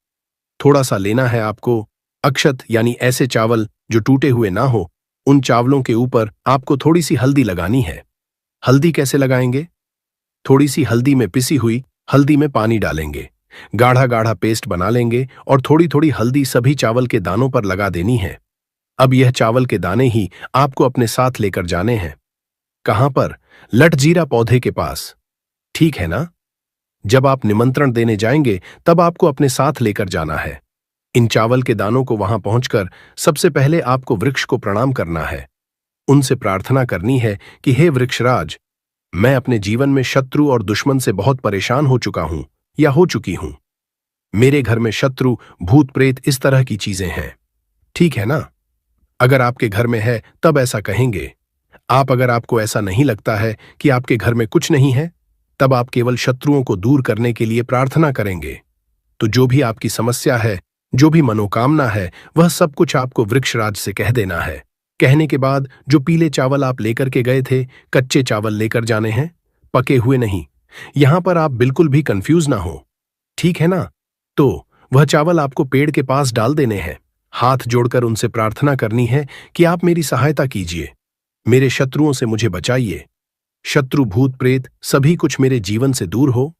थोड़ा सा लेना है आपको अक्षत, यानी ऐसे चावल जो टूटे हुए ना हो। उन चावलों के ऊपर आपको थोड़ी सी हल्दी लगानी है। हल्दी कैसे लगाएंगे? थोड़ी सी हल्दी में पिसी हुई हल्दी में पानी डालेंगे, गाढ़ा गाढ़ा पेस्ट बना लेंगे और थोड़ी थोड़ी हल्दी सभी चावल के दानों पर लगा देनी है। अब यह चावल के दाने ही आपको अपने साथ लेकर जाने हैं। कहां पर? लटजीरा पौधे के पास। ठीक है ना? जब आप निमंत्रण देने जाएंगे तब आपको अपने साथ लेकर जाना है। इन चावल के दानों को वहां पहुंचकर सबसे पहले आपको वृक्ष को प्रणाम करना है। उनसे प्रार्थना करनी है कि हे वृक्षराज, मैं अपने जीवन में शत्रु और दुश्मन से बहुत परेशान हो चुका हूं या हो चुकी हूं। मेरे घर में शत्रु, भूत प्रेत, इस तरह की चीजें हैं। ठीक है ना? अगर आपके घर में है तब ऐसा कहेंगे। अगर आपको ऐसा नहीं लगता है कि आपके घर में कुछ नहीं है, तब आप केवल शत्रुओं को दूर करने के लिए प्रार्थना करेंगे। तो जो भी आपकी समस्या है, जो भी मनोकामना है, वह सब कुछ आपको वृक्षराज से कह देना है। कहने के बाद जो पीले चावल आप लेकर के गए थे, कच्चे चावल लेकर जाने हैं, पके हुए नहीं। यहां पर आप बिल्कुल भी कंफ्यूज ना हो। ठीक है ना? तो वह चावल आपको पेड़ के पास डाल देने हैं। हाथ जोड़कर उनसे प्रार्थना करनी है कि आप मेरी सहायता कीजिए, मेरे शत्रुओं से मुझे बचाइए। शत्रु, भूत प्रेत, सभी कुछ मेरे जीवन से दूर हो।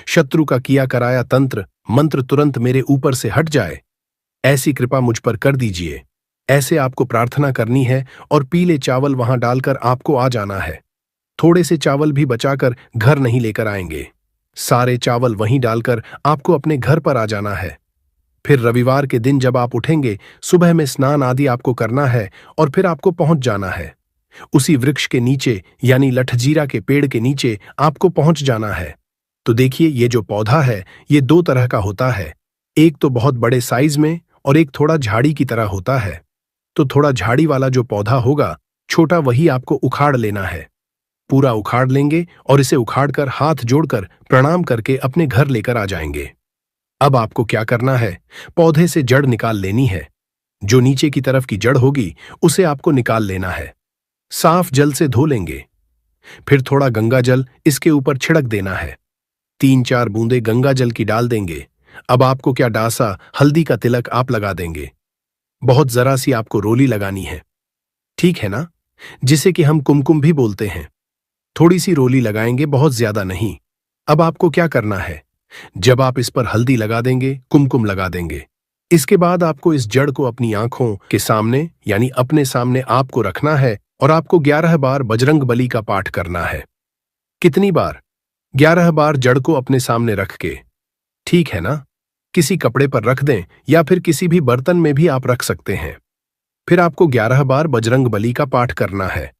शत्रु का किया कराया तंत्र मंत्र तुरंत मेरे ऊपर से हट जाए, ऐसी कृपा मुझ पर कर दीजिए। ऐसे आपको प्रार्थना करनी है और पीले चावल वहां डालकर आपको आ जाना है। थोड़े से चावल भी बचाकर घर नहीं लेकर आएंगे। सारे चावल वहीं डालकर आपको अपने घर पर आ जाना है। फिर रविवार के दिन जब आप उठेंगे, सुबह में स्नान आदि आपको करना है और फिर आपको पहुंच जाना है। उसी वृक्ष के नीचे यानी लठजीरा के पेड़ के नीचे आपको पहुंच जाना है। तो देखिए, ये जो पौधा है ये दो तरह का होता है। एक तो बहुत बड़े साइज में और एक थोड़ा झाड़ी की तरह होता है। तो थोड़ा झाड़ी वाला जो पौधा होगा, छोटा, वही आपको उखाड़ लेना है। पूरा उखाड़ लेंगे और इसे उखाड़कर हाथ जोड़कर प्रणाम करके अपने घर लेकर आ जाएंगे। अब आपको क्या करना है? पौधे से जड़ निकाल लेनी है। जो नीचे की तरफ की जड़ होगी उसे आपको निकाल लेना है। साफ जल से धो लेंगे। फिर थोड़ा गंगा जल इसके ऊपर छिड़क देना है। 3-4 बूंदे गंगा जल की डाल देंगे। अब आपको क्या, डासा हल्दी का तिलक आप लगा देंगे। बहुत जरा सी आपको रोली लगानी है। ठीक है ना? जिसे कि हम कुमकुम भी बोलते हैं। थोड़ी सी रोली लगाएंगे, बहुत ज्यादा नहीं। अब आपको क्या करना है? जब आप इस पर हल्दी लगा देंगे, कुमकुम लगा देंगे, इसके बाद आपको इस जड़ को अपनी आंखों के सामने यानी अपने सामने आपको रखना है और आपको 11 बार बजरंग बली का पाठ करना है। कितनी बार? 11 बार जड़ को अपने सामने रख के। ठीक है ना? किसी कपड़े पर रख दें या फिर किसी भी बर्तन में भी आप रख सकते हैं। फिर आपको 11 बार बजरंग बली का पाठ करना है।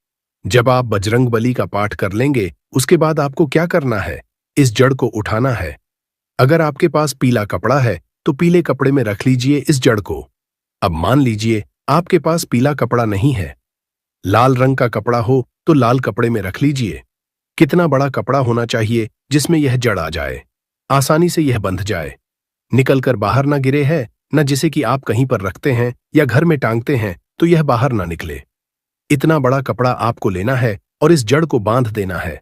जब आप बजरंग बली का पाठ कर लेंगे, उसके बाद आपको क्या करना है? इस जड़ को उठाना है। अगर आपके पास पीला कपड़ा है तो पीले कपड़े में रख लीजिए इस जड़ को। अब मान लीजिए आपके पास पीला कपड़ा नहीं है, लाल रंग का कपड़ा हो तो लाल कपड़े में रख लीजिए। कितना बड़ा कपड़ा होना चाहिए जिसमें यह जड़ आ जाए, आसानी से यह बंध जाए, निकलकर बाहर ना गिरे है, न जिसे कि आप कहीं पर रखते हैं या घर में टांगते हैं तो यह बाहर ना निकले। इतना बड़ा कपड़ा आपको लेना है और इस जड़ को बांध देना है।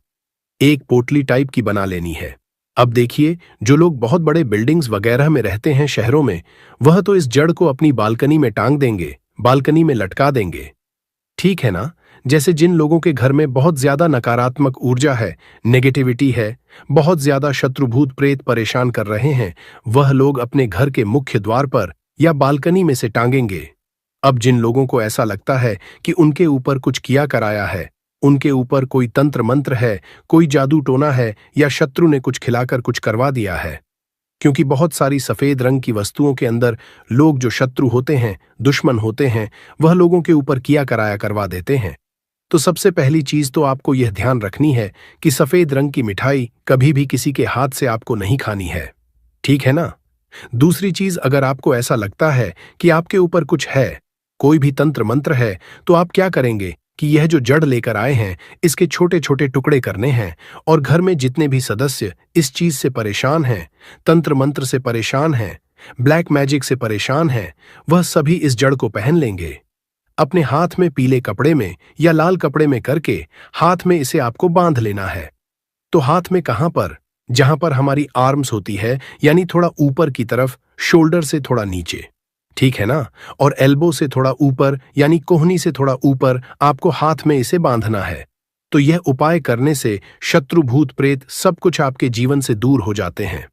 एक पोटली टाइप की बना लेनी है। अब देखिए, जो लोग बहुत बड़े बिल्डिंग्स वगैरह में रहते हैं शहरों में, वह तो इस जड़ को अपनी बालकनी में टांग देंगे, बालकनी में लटका देंगे। ठीक है ना? जैसे जिन लोगों के घर में बहुत ज्यादा नकारात्मक ऊर्जा है, नेगेटिविटी है, बहुत ज्यादा शत्रुभूत प्रेत परेशान कर रहे हैं, वह लोग अपने घर के मुख्य द्वार पर या बालकनी में से टांगेंगे। अब जिन लोगों को ऐसा लगता है कि उनके ऊपर कुछ किया कराया है, उनके ऊपर कोई तंत्र मंत्र है, कोई जादू टोना है या शत्रु ने कुछ खिलाकर कुछ करवा दिया है, क्योंकि बहुत सारी सफेद रंग की वस्तुओं के अंदर लोग जो शत्रु होते हैं, दुश्मन होते हैं, वह लोगों के ऊपर किया कराया करवा देते हैं। तो सबसे पहली चीज तो आपको यह ध्यान रखनी है कि सफेद रंग की मिठाई कभी भी किसी के हाथ से आपको नहीं खानी है। ठीक है ना? दूसरी चीज, अगर आपको ऐसा लगता है कि आपके ऊपर कुछ है, कोई भी तंत्र मंत्र है, तो आप क्या करेंगे कि यह जो जड़ लेकर आए हैं, इसके छोटे छोटे टुकड़े करने हैं और घर में जितने भी सदस्य इस चीज से परेशान हैं, तंत्र मंत्र से परेशान हैं, ब्लैक मैजिक से परेशान हैं, वह सभी इस जड़ को पहन लेंगे। अपने हाथ में पीले कपड़े में या लाल कपड़े में करके हाथ में इसे आपको बांध लेना है। तो हाथ में कहां पर? जहां पर हमारी आर्म्स होती है, यानी थोड़ा ऊपर की तरफ, शोल्डर से थोड़ा नीचे। ठीक है ना? और एल्बो से थोड़ा ऊपर यानी कोहनी से थोड़ा ऊपर आपको हाथ में इसे बांधना है। तो यह उपाय करने से शत्रु भूत प्रेत सब कुछ आपके जीवन से दूर हो जाते हैं।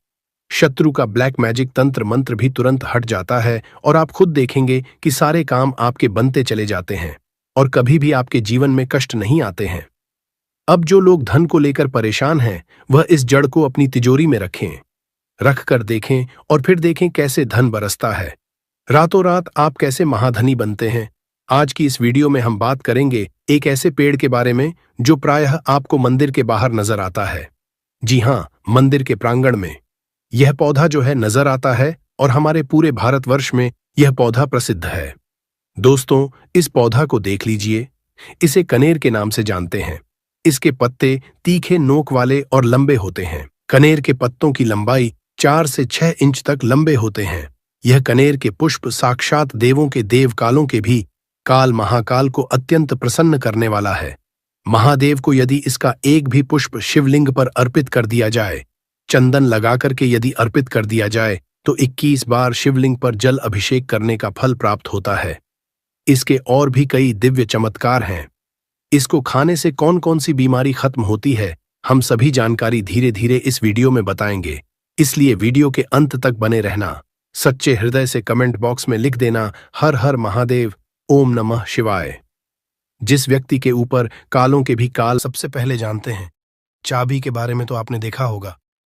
शत्रु का ब्लैक मैजिक तंत्र मंत्र भी तुरंत हट जाता है और आप खुद देखेंगे कि सारे काम आपके बनते चले जाते हैं और कभी भी आपके जीवन में कष्ट नहीं आते हैं। अब जो लोग धन को लेकर परेशान हैं, वह इस जड़ को अपनी तिजोरी में रख कर देखें और फिर देखें कैसे धन बरसता है। रातों रात आप कैसे महाधनी बनते हैं। आज की इस वीडियो में हम बात करेंगे एक ऐसे पेड़ के बारे में जो प्रायः आपको मंदिर के बाहर नजर आता है। जी हां, मंदिर के प्रांगण में यह पौधा जो है नजर आता है और हमारे पूरे भारतवर्ष में यह पौधा प्रसिद्ध है। दोस्तों, इस पौधा को देख लीजिए। इसे कनेर के नाम से जानते हैं। इसके पत्ते तीखे नोक वाले और लंबे होते हैं। कनेर के पत्तों की लंबाई 4 से 6 इंच तक लंबे होते हैं। यह कनेर के पुष्प साक्षात देवों के देव कालों के भी काल महाकाल को अत्यंत प्रसन्न करने वाला है। महादेव को यदि इसका एक भी पुष्प शिवलिंग पर अर्पित कर दिया जाए, चंदन लगाकर के यदि अर्पित कर दिया जाए, तो 21 बार शिवलिंग पर जल अभिषेक करने का फल प्राप्त होता है। इसके और भी कई दिव्य चमत्कार हैं। इसको खाने से कौन कौन सी बीमारी खत्म होती है, हम सभी जानकारी धीरे धीरे इस वीडियो में बताएंगे। इसलिए वीडियो के अंत तक बने रहना। सच्चे हृदय से कमेंट बॉक्स में लिख देना, हर हर महादेव, ओम नमः शिवाय। जिस व्यक्ति के ऊपर कालों के भी काल सबसे पहले जानते हैं। चाबी के बारे में तो आपने देखा होगा,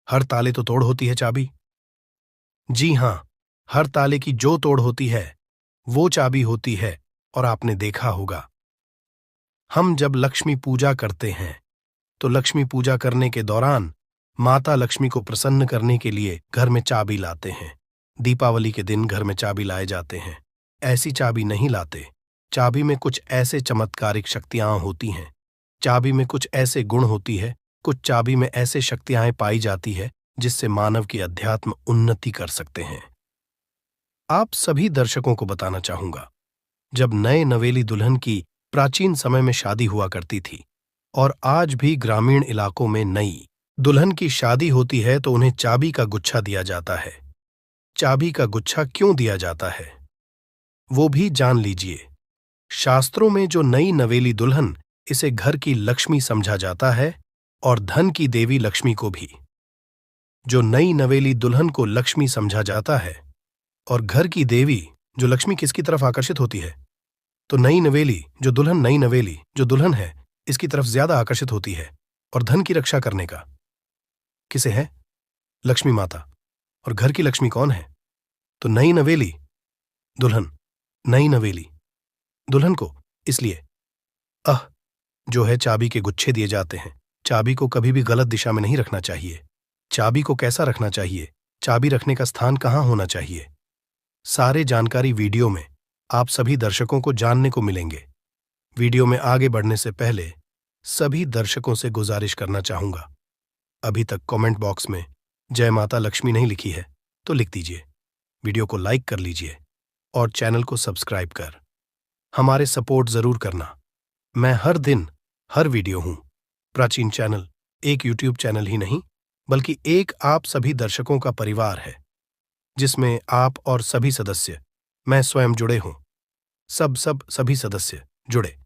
हर ताले तो तोड़ होती है चाबी। जी हां, हर ताले की जो तोड़ होती है वो चाबी होती है। और आपने देखा होगा, हम जब लक्ष्मी पूजा करते हैं तो लक्ष्मी पूजा करने के दौरान माता लक्ष्मी को प्रसन्न करने के लिए घर में चाबी लाते हैं। दीपावली के दिन घर में चाबी लाए जाते हैं। ऐसी चाबी नहीं लाते। चाबी में कुछ ऐसे चमत्कारिक शक्तियां होती हैं। चाबी में कुछ ऐसे गुण होती है, कुछ चाबी में ऐसे शक्तियां पाई जाती है जिससे मानव की अध्यात्म उन्नति कर सकते हैं। आप सभी दर्शकों को बताना चाहूंगा, जब नए नवेली दुल्हन की प्राचीन समय में शादी हुआ करती थी और आज भी ग्रामीण इलाकों में नई दुल्हन की शादी होती है तो उन्हें चाबी का गुच्छा दिया जाता है। चाबी का गुच्छा क्यों दिया जाता है वो भी जान लीजिए। शास्त्रों में जो नई नवेली दुल्हन, इसे घर की लक्ष्मी समझा जाता है और धन की देवी लक्ष्मी को भी। जो नई नवेली दुल्हन को लक्ष्मी समझा जाता है और घर की देवी जो लक्ष्मी किसकी तरफ आकर्षित होती है, तो नई नवेली जो दुल्हन है इसकी तरफ ज्यादा आकर्षित होती है। और धन की रक्षा करने का किसे है? लक्ष्मी माता। और घर की लक्ष्मी कौन है? तो नई नवेली दुल्हन को इसलिए जो है चाबी के गुच्छे दिए जाते हैं। चाबी को कभी भी गलत दिशा में नहीं रखना चाहिए। चाबी को कैसा रखना चाहिए, चाबी रखने का स्थान कहाँ होना चाहिए, सारे जानकारी वीडियो में आप सभी दर्शकों को जानने को मिलेंगे। वीडियो में आगे बढ़ने से पहले सभी दर्शकों से गुजारिश करना चाहूंगा, अभी तक कमेंट बॉक्स में जय माता लक्ष्मी नहीं लिखी है तो लिख दीजिए। वीडियो को लाइक कर लीजिए और चैनल को सब्सक्राइब कर हमारे सपोर्ट जरूर करना। मैं हर दिन हर वीडियो हूं। प्राचीन चैनल एक यूट्यूब चैनल ही नहीं, बल्कि एक आप सभी दर्शकों का परिवार है, जिसमें आप और सभी सदस्य, मैं स्वयं जुड़े हूं। सभी सदस्य जुड़े।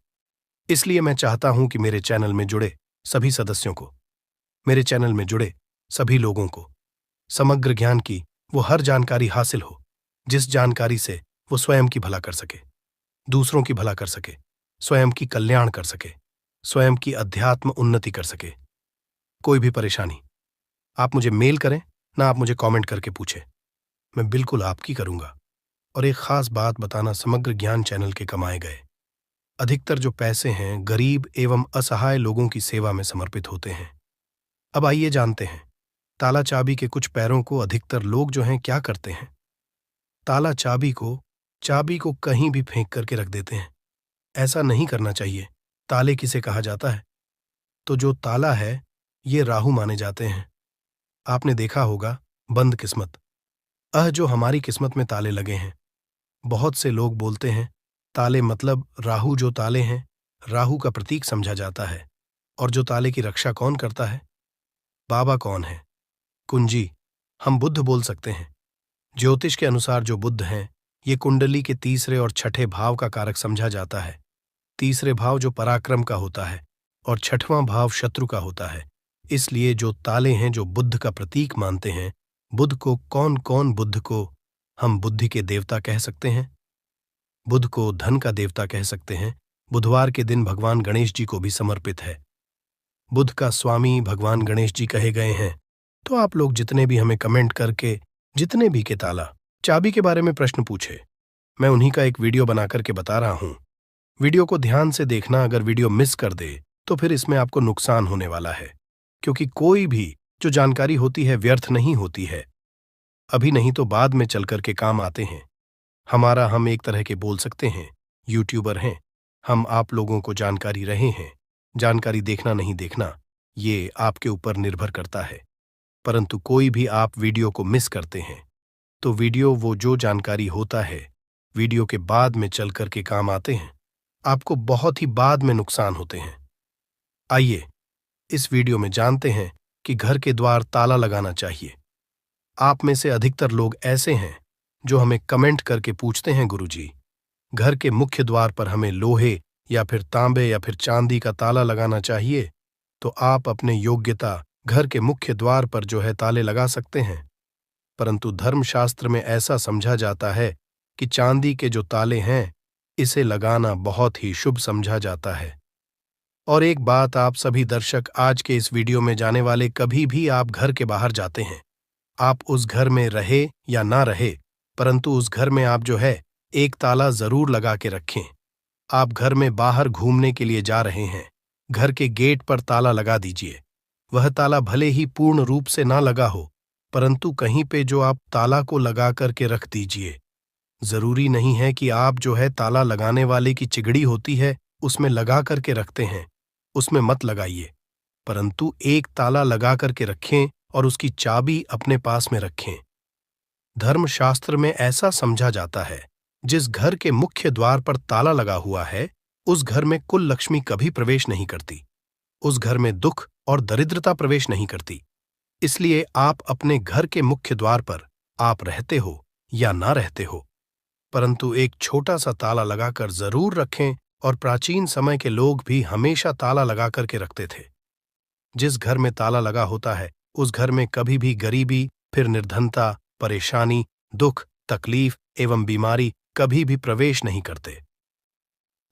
इसलिए मैं चाहता हूं कि मेरे चैनल में जुड़े सभी सदस्यों को, मेरे चैनल में जुड़े सभी लोगों को समग्र ज्ञान की वो हर जानकारी हासिल हो, जिस जानकारी से वो स्वयं की भला कर सके, दूसरों की भला कर सके, स्वयं की कल्याण कर सके, स्वयं की अध्यात्म उन्नति कर सके। कोई भी परेशानी आप मुझे मेल करें ना, आप मुझे कमेंट करके पूछें, मैं बिल्कुल आपकी करूंगा। और एक खास बात बताना, समग्र ज्ञान चैनल के कमाए गए अधिकतर जो पैसे हैं गरीब एवं असहाय लोगों की सेवा में समर्पित होते हैं। अब आइए जानते हैं, ताला चाबी के कुछ पैरों को अधिकतर लोग जो हैं क्या करते हैं, ताला चाबी को कहीं भी फेंक करके रख देते हैं। ऐसा नहीं करना चाहिए। ताले किसे कहा जाता है? तो जो ताला है ये राहु माने जाते हैं। आपने देखा होगा बंद किस्मत, जो हमारी किस्मत में ताले लगे हैं। बहुत से लोग बोलते हैं ताले मतलब राहु, जो ताले हैं राहु का प्रतीक समझा जाता है। और जो ताले की रक्षा कौन करता है? बाबा कौन है? कुंजी, हम बुद्ध बोल सकते हैं। ज्योतिष के अनुसार जो बुद्ध हैं ये कुंडली के तीसरे और छठे भाव का कारक समझा जाता है। तीसरे भाव जो पराक्रम का होता है और छठवां भाव शत्रु का होता है। इसलिए जो ताले हैं जो बुद्ध का प्रतीक मानते हैं, बुध को कौन कौन बुध को हम बुद्धि के देवता कह सकते हैं? बुध को धन का देवता कह सकते हैं। बुधवार के दिन भगवान गणेश जी को भी समर्पित है। बुध का स्वामी भगवान गणेश जी कहे गए हैं। तो आप लोग जितने भी हमें कमेंट करके जितने भी के ताला चाबी के बारे में प्रश्न पूछे, मैं उन्हीं का एक वीडियो बना करके बता रहा हूं। वीडियो को ध्यान से देखना। अगर वीडियो मिस कर दे तो फिर इसमें आपको नुकसान होने वाला है, क्योंकि कोई भी जो जानकारी होती है व्यर्थ नहीं होती है। अभी नहीं तो बाद में चल करके काम आते हैं। हम एक तरह के बोल सकते हैं यूट्यूबर हैं। हम आप लोगों को जानकारी रहे हैं। जानकारी देखना नहीं देखना ये आपके ऊपर निर्भर करता है। परंतु कोई भी आप वीडियो को मिस करते हैं तो वीडियो वो जो जानकारी होता है वीडियो के बाद में चल करके काम आते हैं, आपको बहुत ही बाद में नुकसान होते हैं। आइए इस वीडियो में जानते हैं कि घर के द्वार ताला लगाना चाहिए। आप में से अधिकतर लोग ऐसे हैं जो हमें कमेंट करके पूछते हैं, गुरुजी घर के मुख्य द्वार पर हमें लोहे या फिर तांबे या फिर चांदी का ताला लगाना चाहिए। तो आप अपने योग्यता घर के मुख्य द्वार पर जो है ताले लगा सकते हैं, परंतु धर्मशास्त्र में ऐसा समझा जाता है कि चांदी के जो ताले हैं इसे लगाना बहुत ही शुभ समझा जाता है। और एक बात आप सभी दर्शक आज के इस वीडियो में जाने वाले, कभी भी आप घर के बाहर जाते हैं, आप उस घर में रहे या ना रहे, परंतु उस घर में आप जो है एक ताला जरूर लगा के रखें। आप घर में बाहर घूमने के लिए जा रहे हैं, घर के गेट पर ताला लगा दीजिए। वह ताला भले ही पूर्ण रूप से ना लगा हो, परंतु कहीं पे जो आप ताला को लगा करके रख दीजिए। जरूरी नहीं है कि आप जो है ताला लगाने वाले की चिगड़ी होती है उसमें लगा करके रखते हैं, उसमें मत लगाइए, परंतु एक ताला लगा करके रखें और उसकी चाबी अपने पास में रखें। धर्मशास्त्र में ऐसा समझा जाता है, जिस घर के मुख्य द्वार पर ताला लगा हुआ है उस घर में कुल लक्ष्मी कभी प्रवेश नहीं करती, उस घर में दुख और दरिद्रता प्रवेश नहीं करती। इसलिए आप अपने घर के मुख्य द्वार पर आप रहते हो या ना रहते हो, परंतु एक छोटा सा ताला लगाकर जरूर रखें। और प्राचीन समय के लोग भी हमेशा ताला लगा करके रखते थे। जिस घर में ताला लगा होता है उस घर में कभी भी गरीबी, फिर निर्धनता, परेशानी, दुख, तकलीफ एवं बीमारी कभी भी प्रवेश नहीं करते।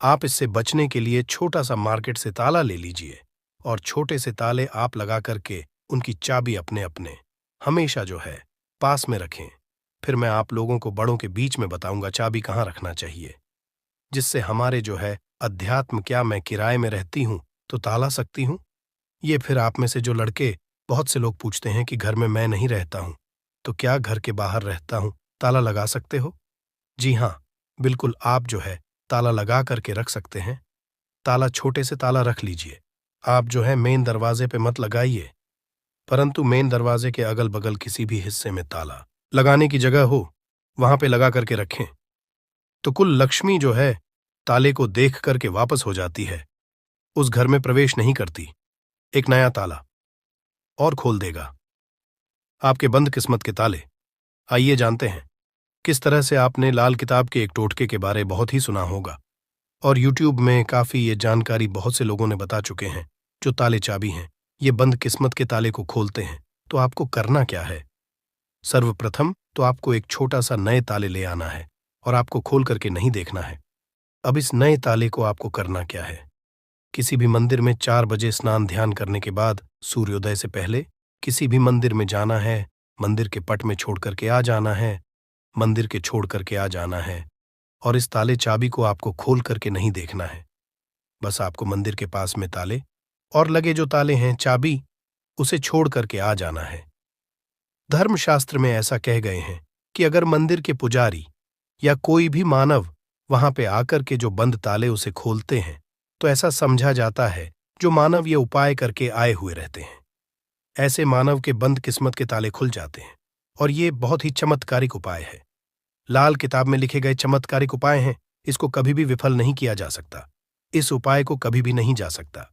आप इससे बचने के लिए छोटा सा मार्केट से ताला ले लीजिए और छोटे से ताले आप लगा करके उनकी चाबी अपने अपने हमेशा जो है पास में रखें। फिर मैं आप लोगों को बड़ों के बीच में बताऊंगा चाबी कहाँ रखना चाहिए, जिससे हमारे जो है अध्यात्म, क्या मैं किराए में रहती हूं तो ताला सकती हूं? ये फिर आप में से जो लड़के, बहुत से लोग पूछते हैं कि घर में मैं नहीं रहता हूं तो क्या घर के बाहर रहता हूं ताला लगा सकते हो? जी हाँ, बिल्कुल आप जो है ताला लगा करके रख सकते हैं। ताला छोटे से ताला रख लीजिए। आप जो है मेन दरवाजे पे मत लगाइए, परंतु मेन दरवाजे के अगल बगल किसी भी हिस्से में ताला लगाने की जगह हो वहां पे लगा करके रखें। तो कुल लक्ष्मी जो है ताले को देख करके वापस हो जाती है, उस घर में प्रवेश नहीं करती। एक नया ताला और खोल देगा आपके बंद किस्मत के ताले। आइए जानते हैं किस तरह से। आपने लाल किताब के एक टोटके के बारे बहुत ही सुना होगा और यूट्यूब में काफी ये जानकारी बहुत से लोगों ने बता चुके हैं। जो ताले चाबी हैं ये बंद किस्मत के ताले को खोलते हैं। तो आपको करना क्या है? सर्वप्रथम तो आपको एक छोटा सा नए ताले ले आना है और आपको खोल करके नहीं देखना है। अब इस नए ताले को आपको करना क्या है? किसी भी मंदिर में 4 बजे स्नान ध्यान करने के बाद सूर्योदय से पहले किसी भी मंदिर में जाना है, मंदिर के पट में छोड़ करके आ जाना है, मंदिर के छोड़ करके आ जाना है और इस ताले चाबी को आपको खोल करके नहीं देखना है। बस आपको मंदिर के पास में ताले और लगे जो ताले हैं चाबी उसे छोड़ करके आ जाना है। धर्मशास्त्र में ऐसा कह गए हैं कि अगर मंदिर के पुजारी या कोई भी मानव वहां पे आकर के जो बंद ताले उसे खोलते हैं तो ऐसा समझा जाता है जो मानव ये उपाय करके आए हुए रहते हैं, ऐसे मानव के बंद किस्मत के ताले खुल जाते हैं। और ये बहुत ही चमत्कारिक उपाय है। लाल किताब में लिखे गए चमत्कारिक उपाय हैं, इसको कभी भी विफल नहीं किया जा सकता। इस उपाय को कभी भी नहीं जा सकता।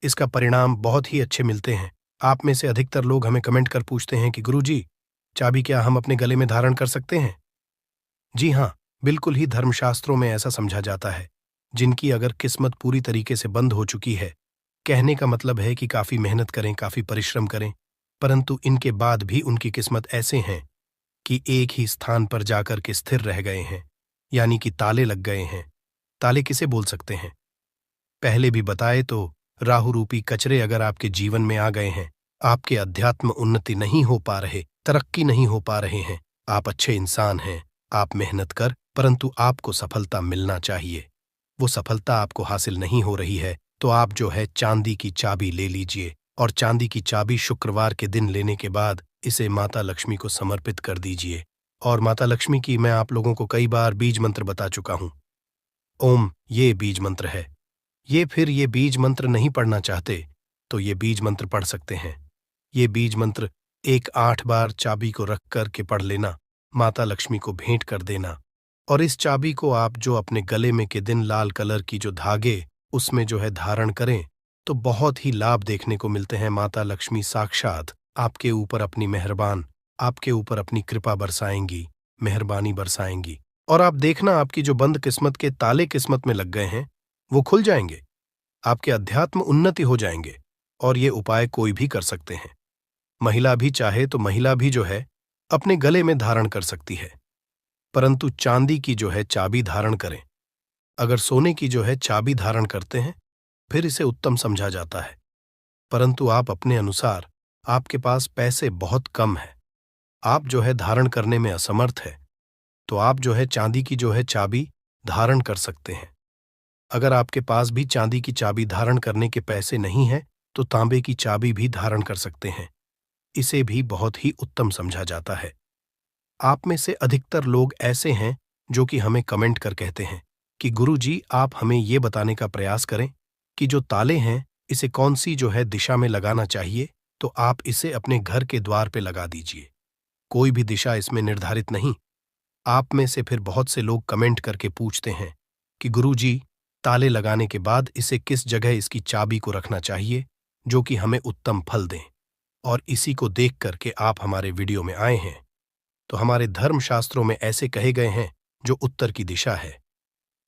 इसका परिणाम बहुत ही अच्छे मिलते हैं। आप में से अधिकतर लोग हमें कमेंट कर पूछते हैं कि गुरुजी चाबी क्या हम अपने गले में धारण कर सकते हैं? जी हाँ, बिल्कुल ही धर्मशास्त्रों में ऐसा समझा जाता है। जिनकी अगर किस्मत पूरी तरीके से बंद हो चुकी है, कहने का मतलब है कि काफी मेहनत करें, काफी परिश्रम करें, परंतु इनके बाद भी उनकी किस्मत ऐसे हैं कि एक ही स्थान पर जाकर के स्थिर रह गए हैं, यानी कि ताले लग गए हैं। ताले किसे बोल सकते हैं? पहले भी बताए तो राहु रूपी कचरे अगर आपके जीवन में आ गए हैं, आपके अध्यात्म उन्नति नहीं हो पा रहे, तरक्की नहीं हो पा रहे हैं, आप अच्छे इंसान हैं, आप मेहनत कर, परंतु आपको सफलता मिलना चाहिए, वो सफलता आपको हासिल नहीं हो रही है, तो आप जो है चांदी की चाबी ले लीजिए और चांदी की चाबी शुक्रवार के दिन लेने के बाद इसे माता लक्ष्मी को समर्पित कर दीजिए। और माता लक्ष्मी की मैं आप लोगों को कई बार बीज मंत्र बता चुका हूं। ओम ये बीज मंत्र है। ये बीज मंत्र नहीं पढ़ना चाहते तो ये बीज मंत्र पढ़ सकते हैं। ये बीज मंत्र 8 बार चाबी को रख कर के पढ़ लेना, माता लक्ष्मी को भेंट कर देना। और इस चाबी को आप जो अपने गले में के दिन लाल कलर की जो धागे उसमें जो है धारण करें तो बहुत ही लाभ देखने को मिलते हैं। माता लक्ष्मी साक्षात आपके ऊपर अपनी मेहरबान, आपके ऊपर अपनी कृपा बरसाएंगी, मेहरबानी बरसाएंगी। और आप देखना आपकी जो बंद किस्मत के ताले किस्मत में लग गए हैं वो खुल जाएंगे, आपके अध्यात्म उन्नति हो जाएंगे। और ये उपाय कोई भी कर सकते हैं। महिला भी चाहे तो महिला भी जो है अपने गले में धारण कर सकती है, परंतु चांदी की जो है चाबी धारण करें। अगर सोने की जो है चाबी धारण करते हैं फिर इसे उत्तम समझा जाता है, परंतु आप अपने अनुसार, आपके पास पैसे बहुत कम है, आप जो है धारण करने में असमर्थ है, तो आप जो है चांदी की जो है चाबी धारण कर सकते हैं। अगर आपके पास भी चांदी की चाबी धारण करने के पैसे नहीं हैं तो तांबे की चाबी भी धारण कर सकते हैं, इसे भी बहुत ही उत्तम समझा जाता है। आप में से अधिकतर लोग ऐसे हैं जो कि हमें कमेंट कर कहते हैं कि गुरुजी आप हमें ये बताने का प्रयास करें कि जो ताले हैं इसे कौन सी जो है दिशा में लगाना चाहिए, तो आप इसे अपने घर के द्वार पे लगा दीजिए। कोई भी दिशा इसमें निर्धारित नहीं। आप में से फिर बहुत से लोग कमेंट करके पूछते हैं कि गुरुजी ताले लगाने के बाद इसे किस जगह इसकी चाबी को रखना चाहिए जो कि हमें उत्तम फल दें। और इसी को देख करके आप हमारे वीडियो में आए हैं। तो हमारे धर्मशास्त्रों में ऐसे कहे गए हैं जो उत्तर की दिशा है,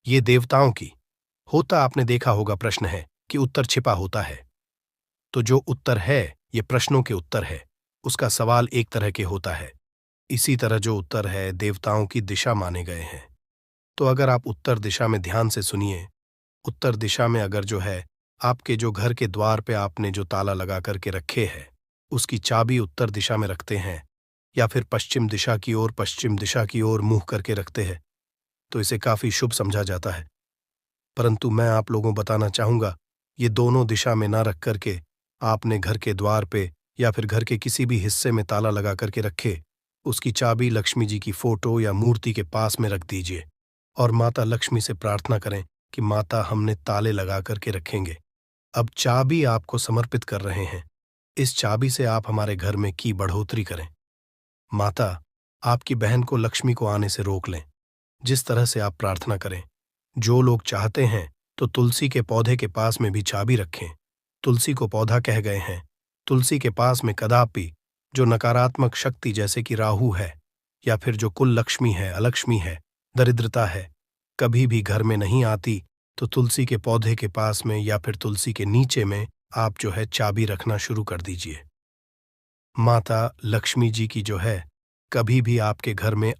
ये देवताओं की होता आपने देखा होगा प्रश्न है कि उत्तर छिपा होता है, तो जो उत्तर है ये प्रश्नों के उत्तर है, उसका सवाल एक तरह के होता है। इसी तरह जो उत्तर है देवताओं की दिशा माने गए हैं। तो अगर आप उत्तर दिशा में ध्यान से सुनिए, उत्तर दिशा में अगर जो है आपके जो घर के द्वार पे आपने जो ताला लगा करके रखे हैं उसकी चाबी उत्तर दिशा में रखते हैं या फिर पश्चिम दिशा की ओर मुंह करके रखते हैं तो इसे काफी शुभ समझा जाता है। परंतु मैं आप लोगों बताना चाहूंगा ये दोनों दिशा में ना रख करके आपने घर के द्वार पे या फिर घर के किसी भी हिस्से में ताला लगा करके रखे, उसकी चाबी लक्ष्मी जी की फोटो या मूर्ति के पास में रख दीजिए और माता लक्ष्मी से प्रार्थना करें कि माता हमने ताले लगा करके रखेंगे, अब चाबी आपको समर्पित कर रहे हैं, इस चाबी से आप हमारे घर में की बढ़ोतरी करें। माता आपकी बहन को लक्ष्मी को आने से रोक लें। जिस तरह से आप प्रार्थना करें, जो लोग चाहते हैं तो तुलसी के पौधे के पास में भी चाबी रखें। तुलसी को पौधा कह गए हैं, तुलसी के पास में कदापि जो नकारात्मक शक्ति जैसे कि राहु है या फिर जो कुल लक्ष्मी है, अलक्ष्मी है, दरिद्रता है, कभी भी घर में नहीं आती, तो तुलसी के पौधे के पास में या फिर तुलसी के नीचे में आप जो है चाबी रखना शुरू कर दीजिए। माता लक्ष्मी जी की जो है कभी भी आपके घर में